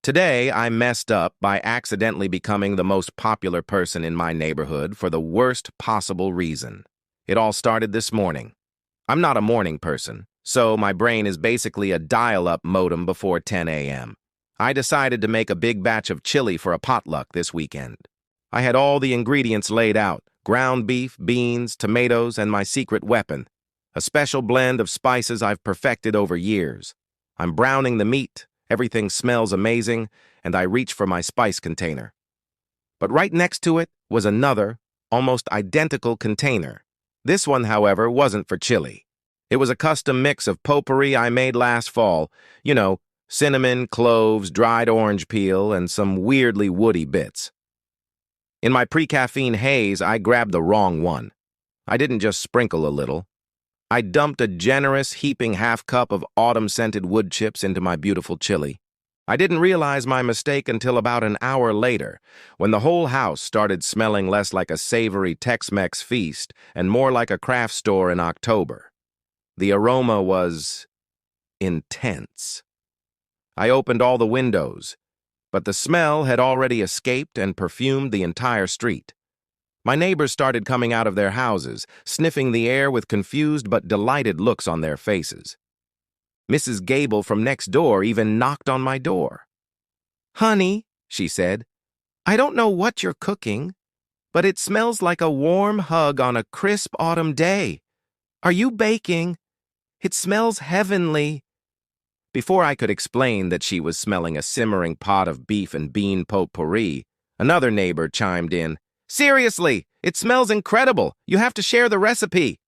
Today, I messed up by accidentally becoming the most popular person in my neighborhood for the worst possible reason. It all started this morning. I'm not a morning person, so my brain is basically a dial-up modem before 10 a.m. I decided to make a big batch of chili for a potluck this weekend. I had all the ingredients laid out: ground beef, beans, tomatoes, and my secret weapon, a special blend of spices I've perfected over years. I'm browning the meat. Everything smells amazing, and I reach for my spice container. But right next to it was another, almost identical container. This one, however, wasn't for chili. It was a custom mix of potpourri I made last fall. You know, cinnamon, cloves, dried orange peel, and some weirdly woody bits. In my pre-caffeine haze, I grabbed the wrong one. I didn't just sprinkle a little. I dumped a generous, heaping half-cup of autumn-scented wood chips into my beautiful chili. I didn't realize my mistake until about an hour later, when the whole house started smelling less like a savory Tex-Mex feast and more like a craft store in October. The aroma was intense. I opened all the windows, but the smell had already escaped and perfumed the entire street. My neighbors started coming out of their houses, sniffing the air with confused but delighted looks on their faces. Mrs. Gable from next door even knocked on my door. "Honey," she said, "I don't know what you're cooking, but it smells like a warm hug on a crisp autumn day. Are you baking? It smells heavenly." Before I could explain that she was smelling a simmering pot of beef and bean potpourri, another neighbor chimed in. "Seriously, it smells incredible. You have to share the recipe."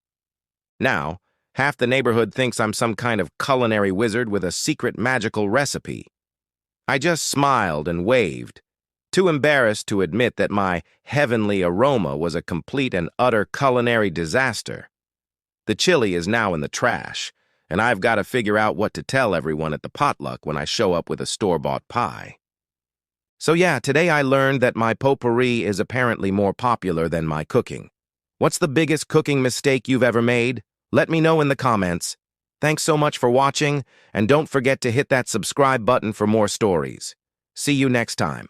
Now, half the neighborhood thinks I'm some kind of culinary wizard with a secret magical recipe. I just smiled and waved, too embarrassed to admit that my heavenly aroma was a complete and utter culinary disaster. The chili is now in the trash, and I've got to figure out what to tell everyone at the potluck when I show up with a store-bought pie. So yeah, today I learned that my potpourri is apparently more popular than my cooking. What's the biggest cooking mistake you've ever made? Let me know in the comments. Thanks so much for watching, and don't forget to hit that subscribe button for more stories. See you next time.